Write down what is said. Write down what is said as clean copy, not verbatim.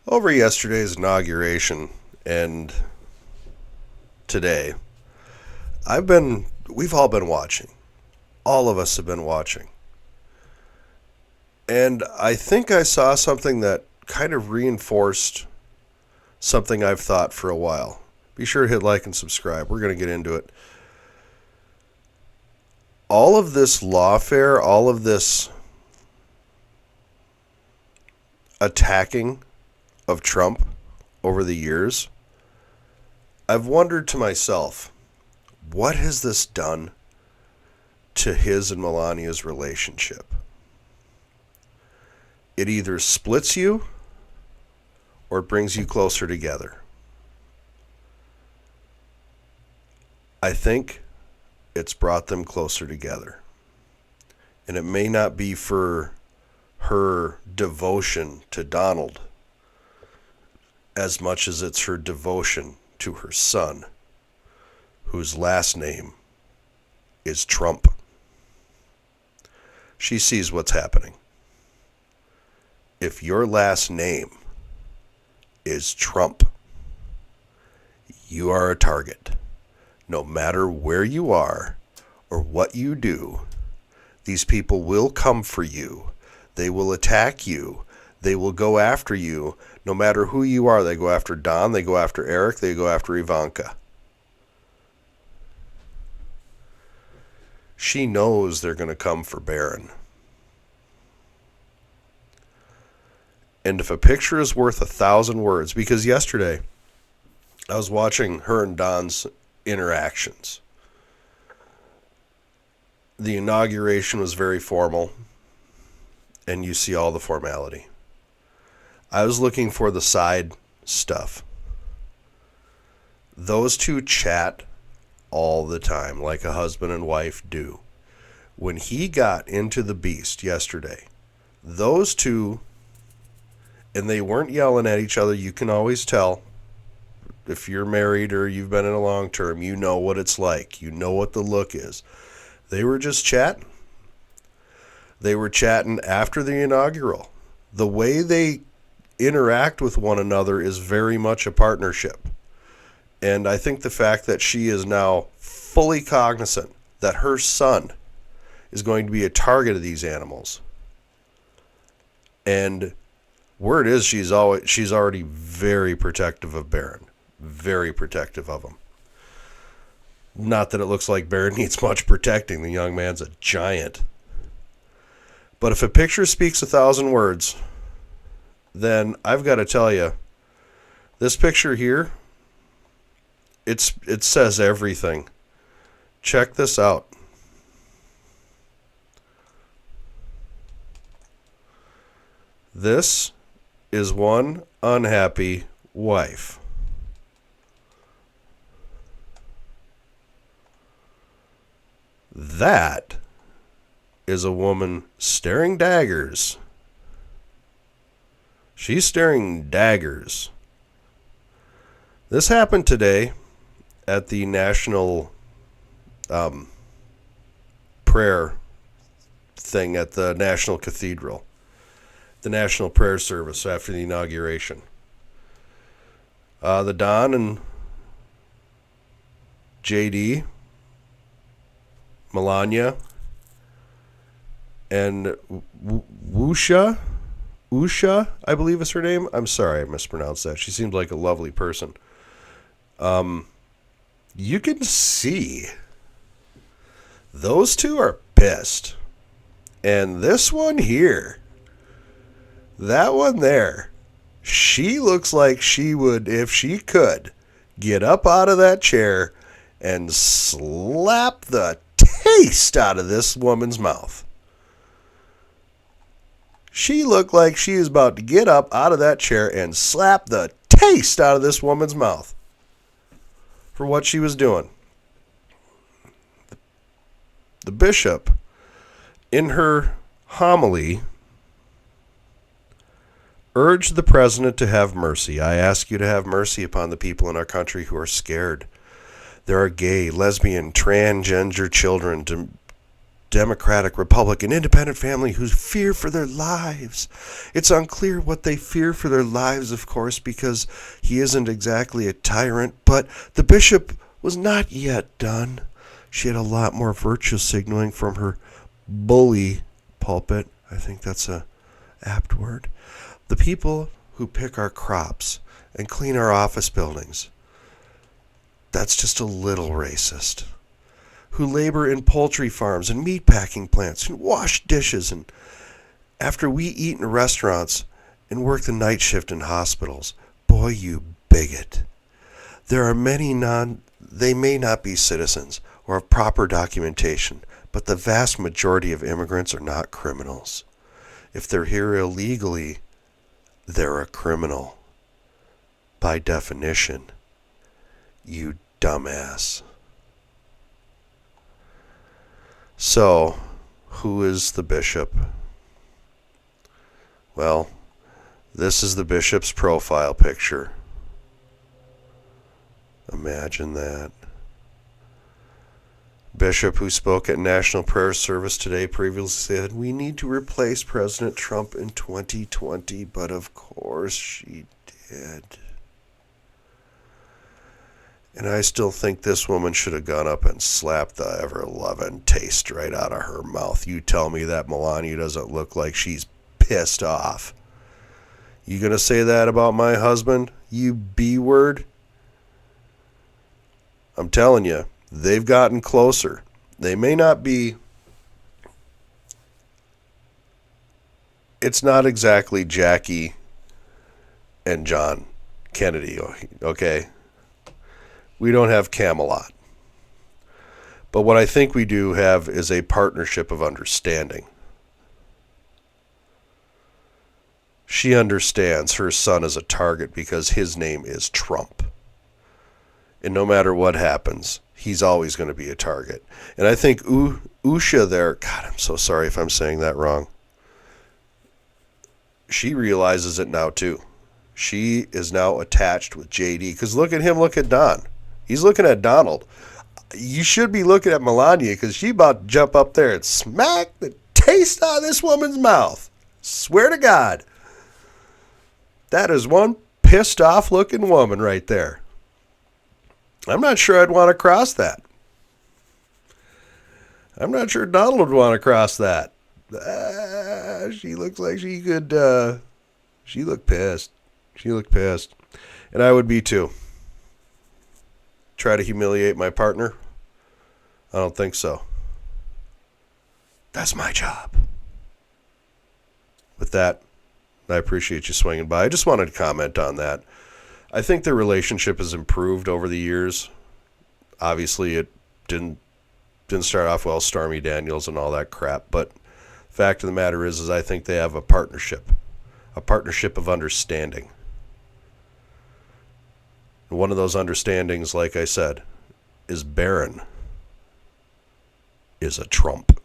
Over yesterday's inauguration and today, we've all been watching. All of us have been watching. And I think I saw something that kind of reinforced something I've thought for a while. Be sure to hit like and subscribe. We're going to get into it. All of this lawfare, all of this attacking of Trump over the years, I've wondered to myself, what has this done to his and Melania's relationship? It either splits you or it brings you closer together. I think it's brought them closer together. And it may not be for her devotion to Donald as much as it's her devotion to her son, whose last name is Trump. She sees what's happening. If your last name is Trump, you are a target. No matter where you are or what you do, these people will come for you. They will attack you. They will go after you. No matter who you are, they go after Don, they go after Eric, they go after Ivanka. She knows they're going to come for Barron. And if a picture is worth 1,000 words, because yesterday I was watching her and Don's interactions. The inauguration was very formal, and you see all the formality. I was looking for the side stuff. Those two chat all the time, like a husband and wife do. When he got into the beast yesterday, those two, and they weren't yelling at each other. You can always tell. If you're married or you've been in a long term, you know what it's like. You know what the look is. They were just chatting. They were chatting after the inaugural. The way they interact with one another is very much a partnership. And I think the fact that she is now fully cognizant that her son is going to be a target of these animals. And word is she's already very protective of Barron. Very protective of him. Not that it looks like Barron needs much protecting. The young man's a giant. But if a picture speaks 1,000 words, then I've got to tell you, this picture here, it says everything. Check this out. This is one unhappy wife. That is a woman staring daggers. She's staring daggers. This happened today at the national prayer thing at the National Cathedral. The national prayer service after the inauguration. The Don and JD, Melania, and Usha, I believe is her name. I'm sorry I mispronounced that. She seemed like a lovely person. You can see those two are pissed. And this one here, that one there, she looks like she would, if she could, get up out of that chair and slap the taste out of this woman's mouth. She looked like she was about to get up out of that chair and slap the taste out of this woman's mouth for what she was doing. The bishop, in her homily, urged the president to have mercy. I ask you to have mercy upon the people in our country who are scared. There are gay, lesbian, transgender children Democratic, Republican, Independent family who fear for their lives. It's unclear what they fear for their lives, of course, because he isn't exactly a tyrant, but the bishop was not yet done. She had a lot more virtue signaling from her bully pulpit. I think that's a apt word. The people who pick our crops and clean our office buildings, that's just a little racist. Who labor in poultry farms and meat packing plants and wash dishes, and after we eat in restaurants and work the night shift in hospitals. Boy, you bigot. There are many they may not be citizens or have proper documentation, but the vast majority of immigrants are not criminals. If they're here illegally, they're a criminal. By definition, you dumbass. So, who is the bishop? Well, this is the bishop's profile picture. Imagine that. Bishop, who spoke at National Prayer Service today, previously said, "We need to replace President Trump in 2020, but of course she did." And I still think this woman should have gone up and slapped the ever-loving taste right out of her mouth. You tell me that Melania doesn't look like she's pissed off. You gonna say that about my husband, you B-word? I'm telling you, they've gotten closer. They may not be... It's not exactly Jackie and John Kennedy, okay? We don't have Camelot. But what I think we do have is a partnership of understanding. She understands her son is a target because his name is Trump. And no matter what happens, he's always going to be a target. And I think Usha there, God, I'm so sorry if I'm saying that wrong. She realizes it now too. She is now attached with JD. Because look at him, look at Don. He's looking at Donald. You should be looking at Melania because she about to jump up there and smack the taste out of this woman's mouth. Swear to God. That is one pissed off looking woman right there. I'm not sure I'd want to cross that. I'm not sure Donald would want to cross that. She looks like she could, she looked pissed. She looked pissed. And I would be too. Try to humiliate my partner? I don't think so. That's my job. With that, I appreciate you swinging by. I just wanted to comment on that. I think their relationship has improved over the years. Obviously, it didn't start off well, Stormy Daniels and all that crap. But fact of the matter is I think they have a partnership of understanding. One of those understandings, like I said, is Barron is a Trump.